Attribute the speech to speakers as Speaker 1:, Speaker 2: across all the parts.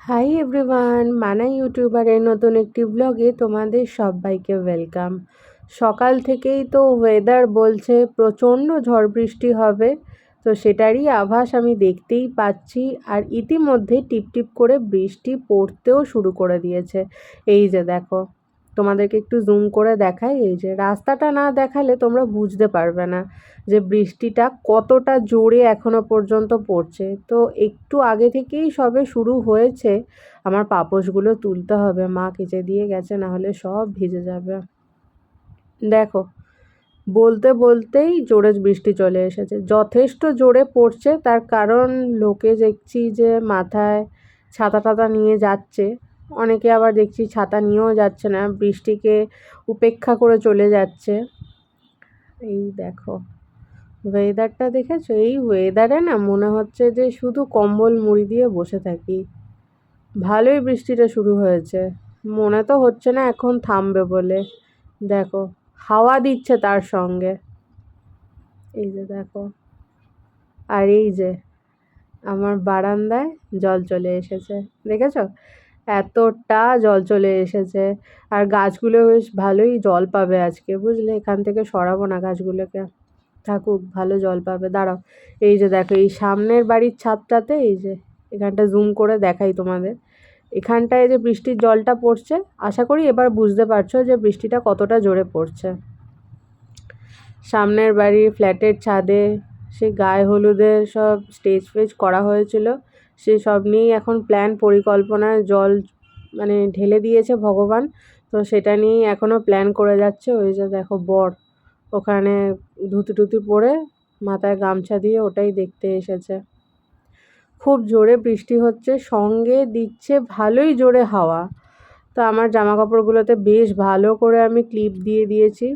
Speaker 1: Hi everyone, মানা ইউটিউবারের নতুন একটি ব্লগে তোমাদের সবাইকে ওয়েলকাম। সকাল থেকেই তো ওয়েদার বলছে প্রচণ্ড ঝড় বৃষ্টি হবে, তো সেটারই আভাস আমি দেখতেই পাচ্ছি। আর ইতিমধ্যে টিপটিপ করে বৃষ্টি পড়তেও শুরু করে দিয়েছে। এই যে দেখো, তোমাদেরকে একটু জুম করে দেখাই। এই যে রাস্তাটা না দেখালে তোমরা বুঝতে পারবে না যে বৃষ্টিটা কতটা জোরে এখনো পর্যন্ত পড়ছে। তো একটু আগে থেকেই সবে শুরু হয়েছে। আমার পাপোশগুলো তুলতে হবে, মা কেচে দিয়ে গেছে, না হলে সব ভিজে যাবে। দেখো, বলতে বলতেই জোরে বৃষ্টি চলে এসেছে, যথেষ্ট জোরে পড়ছে। তার কারণ লোকে দেখছি যে মাথায় ছাতা টাতা নিয়ে যাচ্ছে, অনেকে আবার দেখছি ছাতা নিয়েও যাচ্ছে না, বৃষ্টিকে উপেক্ষা করে চলে যাচ্ছে। এই দেখো, ওয়েদারটা দেখেছো? এই ওয়েদারে না মনে হচ্ছে যে শুধু কম্বল মুড়ি দিয়ে বসে থাকি। ভালোই বৃষ্টিটা শুরু হয়েছে, মনে তো হচ্ছে না এখন থামবে বলে। দেখো, হাওয়া দিচ্ছে তার সঙ্গে। এই যে দেখো, আর এই যে আমার বারান্দায় জল চলে এসেছে, দেখেছো? এতটা জল চলে এসেছে। আর গাছগুলো বেশ ভালোই জল পাবে আজকে, বুঝলে? এখান থেকে সরাবো না গাছগুলোকে, থাকুক, ভালো জল পাবে। দাঁড়াও, এই যে দেখো, এই সামনের বাড়ির ছাদটাতে, এই যে এখানটা জুম করে দেখাই তোমাদের, এখানটায় যে বৃষ্টির জলটা পড়ছে, আশা করি এবার বুঝতে পারছো যে বৃষ্টিটা কতটা জোরে পড়ছে। সামনের বাড়ির ফ্ল্যাটের ছাদে সেই গায়ে হলুদের সব স্টেজ ফেজ করা হয়েছিল, সে সব নিয়েই এখন প্ল্যান, পরিকল্পনার জল মানে ঢেলে দিয়েছে ভগবান। তো সেটা নিয়েই এখনও প্ল্যান করে যাচ্ছে। ওই যে দেখো বর ওখানে ধুতি টুতি পরে মাথায় গামছা দিয়ে ওটাই দেখতে এসেছে। খুব জোরে বৃষ্টি হচ্ছে, সঙ্গে দিচ্ছে ভালোই জোরে হাওয়া। তো আমার জামা কাপড়গুলোতে বেশ ভালো করে আমি ক্লিপ দিয়ে দিয়েছি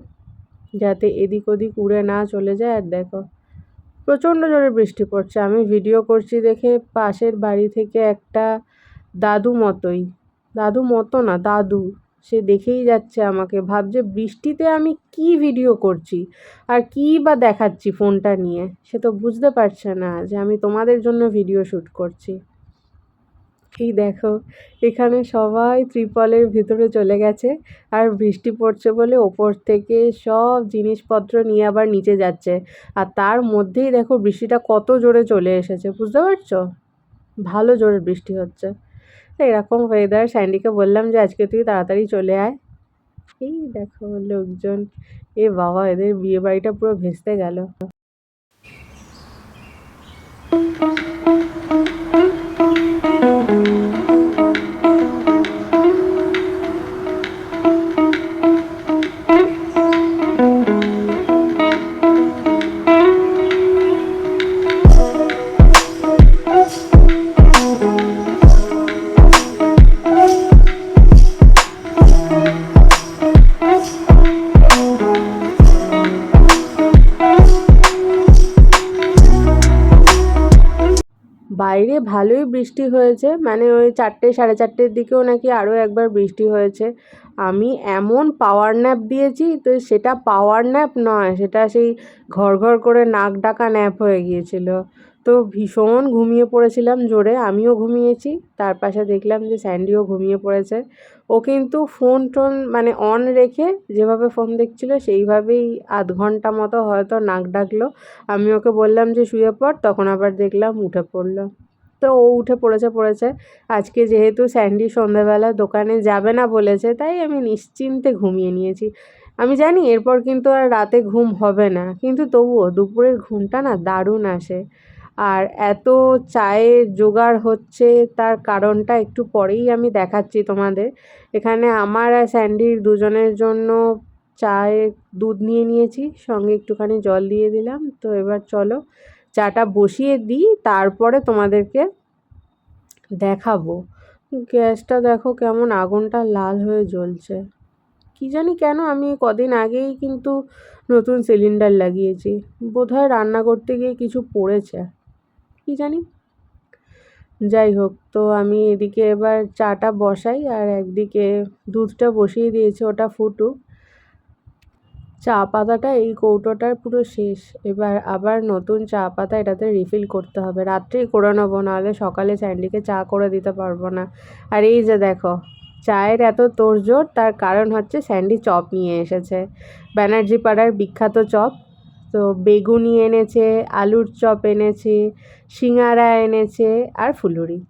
Speaker 1: যাতে এদিক ওদিক উড়ে না চলে যায়। আর দেখো, প্রচণ্ড জোরে বৃষ্টি পড়ছে। আমি ভিডিও করছি দেখে পাশের বাড়ি থেকে একটা দাদু মতোই, দাদু মতো না, দাদু, সে দেখেই যাচ্ছে আমাকে, ভাবছে বৃষ্টিতে আমি কি ভিডিও করছি আর কী বা দেখাচ্ছি ফোনটা নিয়ে। সে তো বুঝতে পারছে না যে আমি তোমাদের জন্য ভিডিও শ্যুট করছি। এই দেখো, এখানে সবাই ত্রিপলের ভিতরে চলে গেছে, আর বৃষ্টি পড়ছে বলে ওপর থেকে সব জিনিসপত্র নিয়ে আবার নিচে যাচ্ছে। আর তার মধ্যেই দেখো বৃষ্টিটা কত জোরে চলে এসেছে, বুঝতে পারছো? ভালো জোরে বৃষ্টি হচ্ছে। তো এরকম ওয়েদার, স্যান্ডিকে বললাম যে আজকে তুই তাড়াতাড়ি চলে আয়। এই দেখো লোকজন, এ বাবা, এদের বিয়ে বাড়িটা পুরো ভেস্তে গেল। বাইরে ভালোই বৃষ্টি হয়েছে, মানে ওই 4টে সাড়ে 4টের দিকেও নাকি আরও একবার বৃষ্টি হয়েছে। আমি এমন পাওয়ার ন্যাপ দিয়েছি, তো সেটা পাওয়ার ন্যাপ নয়, সেটা সেই ঘর ঘর করে নাক ডাকা ন্যাপ হয়ে গিয়েছিল। তো ভীষণ ঘুমিয়ে পড়েছিলাম জোরে, আমিও ঘুমিয়েছি, তার পাশে দেখলাম যে স্যান্ডিও ঘুমিয়ে পড়েছে। ও কিন্তু ফোন টোন মানে অন রেখে যেভাবে ফোন দেখছিল সেইভাবেই আধ ঘন্টা মতো হয়তো নাক ডাকলো। আমি ওকে বললাম যে শুয়ে পড়, তখন আবার দেখলাম উঠে পড়লো। তো ও উঠে পড়েছে। আজকে যেহেতু স্যান্ডি সন্ধ্যাবেলা দোকানে যাবে না বলেছে, তাই আমি নিশ্চিন্তে ঘুমিয়ে নিয়েছি। আমি জানি এরপর কিন্তু আর রাতে ঘুম হবে না, কিন্তু তবুও দুপুরের ঘুমটা না দারুণ আসে। আর এত চায়ের জোগাড় হচ্ছে, তার কারণটা একটু পরেই আমি দেখাচ্ছি তোমাদের। এখানে আমার আর স্যান্ডির দুজনের জন্য চায়ের দুধ নিয়ে নিয়েছি, সঙ্গে একটুখানি জল দিয়ে দিলাম। তো এবার চলো চাটা বসিয়ে দিই, তারপরে তোমাদেরকে দেখাবো। গ্যাসটা দেখো কেমন আগুনটা লাল হয়ে জ্বলছে। কি জানি কেন, আমি কদিন আগেই কিন্তু নতুন সিলিন্ডার লাগিয়েছি, বোধহয় রান্না করতে গিয়ে কিছু পড়েছে, কি জানি। যাই হোক, তো আমি এদিকে এবার চাটা বসাই, আর একদিকে দুধটা বসিয়ে দিয়েছি, ওটা ফুটুক। চা পাতাটা এই কৌটোটার পুরো শেষ। এবার আবার নতুন চা পাতা এটাতে রিফিল করতে হবে, রাত্রেই করে নেবো, নাহলে সকালে স্যান্ডিকে চা করে দিতে পারবো না। আর এই যে দেখো চায়ের এত তোড়জোড়, তার কারণ হচ্ছে স্যান্ডি চপ নিয়ে এসেছে, ব্যানার্জি পাড়ার বিখ্যাত চপ। তো বেগুনি এনেছে, আলুর চপ এনেছে, সিঙ্গারা এনেছে আর ফুলুরি।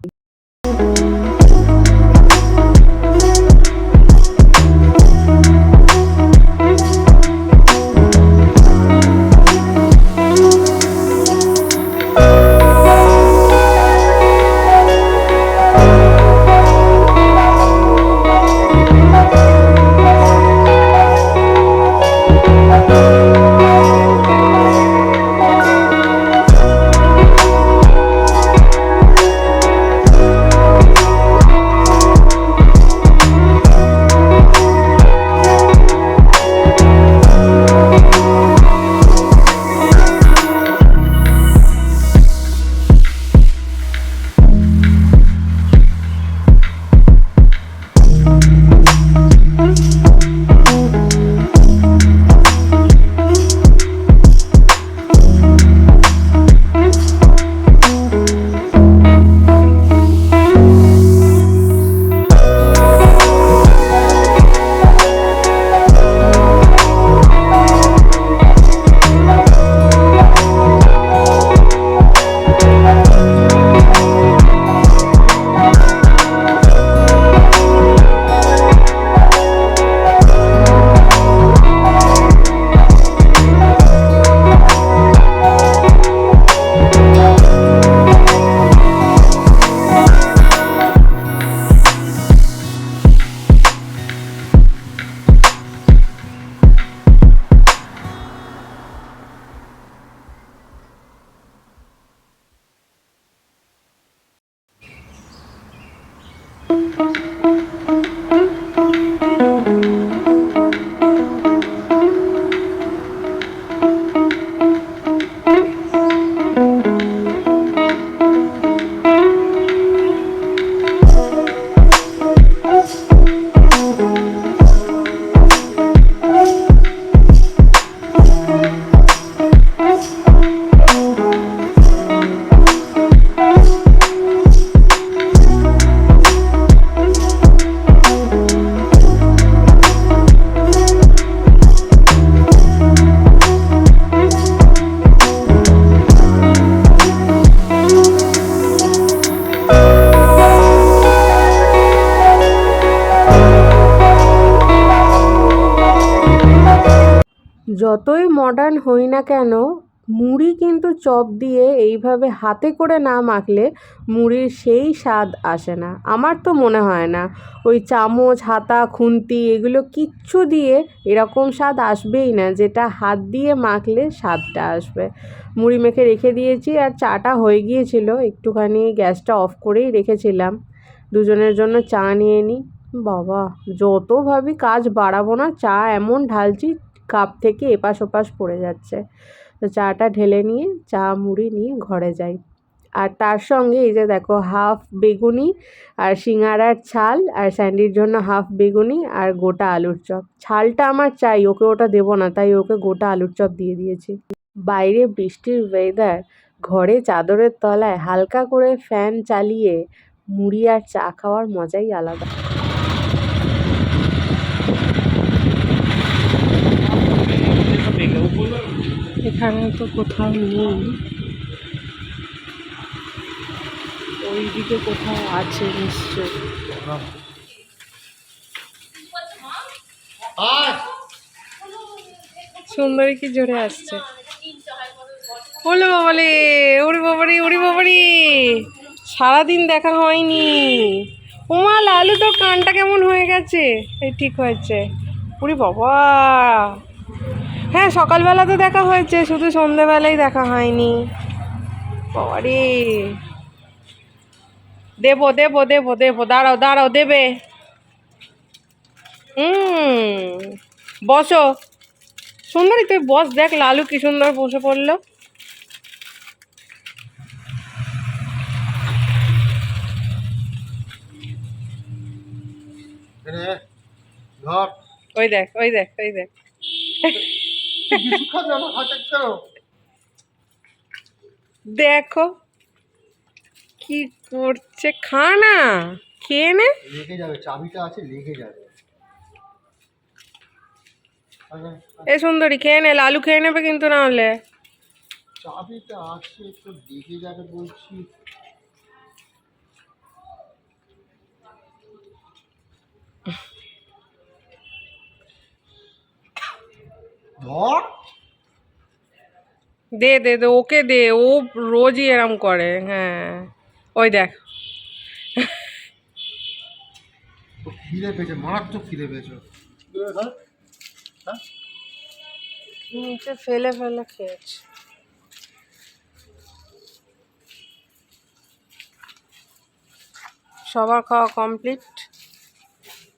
Speaker 1: যতই মডার্ন হই না কেন, মুড়ি কিন্তু চপ দিয়ে এইভাবে হাতে করে না মাখলে মুড়ির সেই স্বাদ আসে না। আমার তো মনে হয় না ওই চামচ, হাতা, খুন্তি এগুলো কিচ্ছু দিয়ে এরকম স্বাদ আসবেই না, যেটা হাত দিয়ে মাখলে স্বাদটা আসবে। মুড়ি মেখে রেখে দিয়েছি, আর চাটা হয়ে গিয়েছিল, একটুখানি গ্যাসটা অফ করেই রেখেছিলাম। দুজনের জন্য চা নিয়ে নিই। বাবা, যত ভাবি কাজ বাড়াবো না, চা এমন ঢালছি কাপ থেকে এপাশ ওপাশ পড়ে যাচ্ছে। তো চাটা ঢেলে নিয়ে চা মুড়ি নিয়ে ঘরে যাই। আর তার সঙ্গে এই যে দেখো হাফ বেগুনি আর সিঙ্গারার ছাল, আর স্যান্ডির জন্য হাফ বেগুনি আর গোটা আলুর চপ। ছালটা আমার চাই, ওকে ওটা দেবো না, তাই ওকে গোটা আলুর চপ দিয়ে দিয়েছি। বাইরে বৃষ্টির ওয়েদার, ঘরে চাদরের তলায় হালকা করে ফ্যান চালিয়ে মুড়ি আর চা খাওয়ার মজাই আলাদা। এখানে তো কোথাও নেই, ওইদিকে কোথাও আছে নিশ্চয়। সুন্দরী কি জোরে আসছে, ওলে বাবালে, ওরে বাবারে, ওরে বাবারে, সারাদিন দেখা হয়নি। ওমা লালু, তোর কানটা কেমন হয়ে গেছে? এই ঠিক হয়েছে। ওরে বাবা, হ্যাঁ সকালবেলা তো দেখা হয়েছে, শুধু সন্ধেবেলায় দেখা হয়নি। বাবারে, দেবো দেবো দেবো দেবো, দাঁড়াও দাঁড়াও, দেবে। বসো সুন্দরী, তুই বস, দেখ লালু কি সুন্দর বসে পড়লো। ওই দেখ, ওই দেখ, ওই দেখ। দেখো কি করছে, খা না, খেয়ে নে।
Speaker 2: লেগে যাবে, চাবিটা আছে, লেগে যাবে।
Speaker 1: এ সুন্দরী খেয়ে নে, লালু খেয়ে নেবে কিন্তু না হলে।
Speaker 2: চাবিটা আছে তো লেগে যাবে বলছি। ধর,
Speaker 1: দে দে দে, ওকে দে, ও রোজই এরম করে। হ্যাঁ ওই দেখ,
Speaker 2: খিদে পেয়েছে, মারাত্মক খিদে পেয়েছে।
Speaker 1: নিচে ফেলে ফেলে খেয়েছে। সবার খাওয়া কমপ্লিট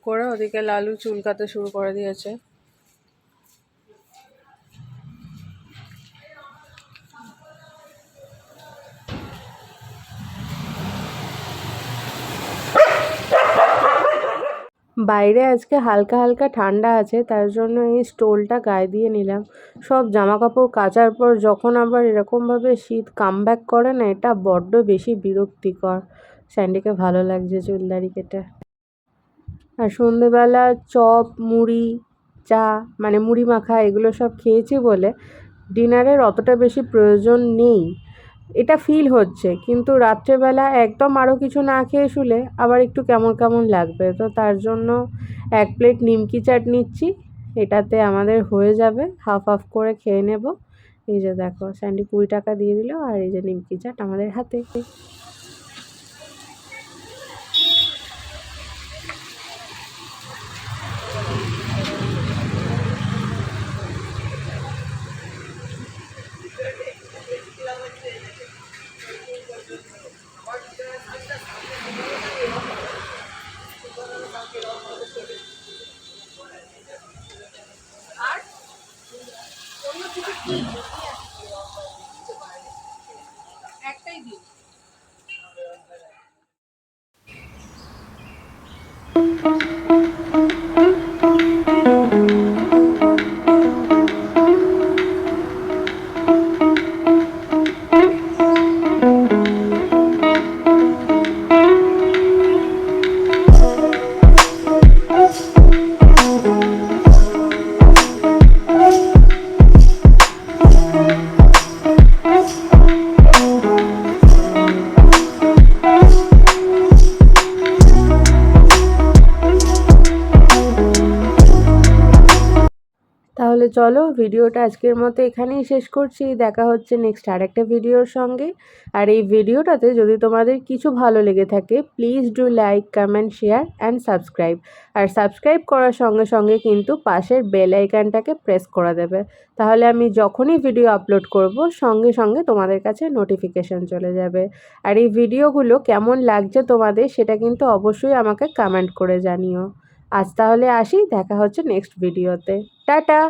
Speaker 1: করে ওদিকে লালু চুলকাতে শুরু করে দিয়েছে। বাইরে আজকে হালকা হালকা ঠান্ডা আছে, তার জন্য এই স্টোলটা গায়ে দিয়ে নিলাম। সব জামা কাপড় কাচার পর যখন আবার এরকমভাবে শীত কামব্যাক করে না, এটা বড্ড বেশি বিরক্তিকর। স্যান্ডিকে ভালো লাগছে চুলদারি কেটে। আর সন্ধেবেলা চপ মুড়ি চা মানে মুড়ি মাখা এগুলো সব খেয়েছি বলে ডিনারের অতটা বেশি প্রয়োজন নেই, এটা ফিল হচ্ছে। কিন্তু রাত্রেবেলা একদম আরও কিছু না খেয়ে শুলে আবার একটু কেমন কেমন লাগবে, তো তার জন্য 1 প্লেট নিমকি চাট নিচ্ছি। এটাতে আমাদের হয়ে যাবে, হাফ হাফ করে খেয়ে নেব। এই যে দেখো স্যান্ডি 20 টাকা দিয়ে দিল, আর এই যে নিমকি চাট আমাদের হাতে। একটাই দিন। তাহলে চলো ভিডিওটা আজকের মতো এখানেই শেষ করছি। দেখা হচ্ছে নেক্সট আরেকটা ভিডিওর সঙ্গে। আর এই ভিডিওটাতে যদি তোমাদের কিছু ভালো লেগে থাকে please do like comment share and subscribe. আর সাবস্ক্রাইব করার সঙ্গে সঙ্গে কিন্তু পাশের বেল আইকনটাকে প্রেস করে দেবে, তাহলে আমি যখনই ভিডিও আপলোড করব সঙ্গে সঙ্গে তোমাদের কাছে নোটিফিকেশান চলে যাবে। আর এই ভিডিওগুলো কেমন লাগছে তোমাদের সেটা কিন্তু অবশ্যই আমাকে কমেন্ট করে জানিও। আজ তাহলে আসি, দেখা হচ্ছে নেক্সট ভিডিওতে। টাটা।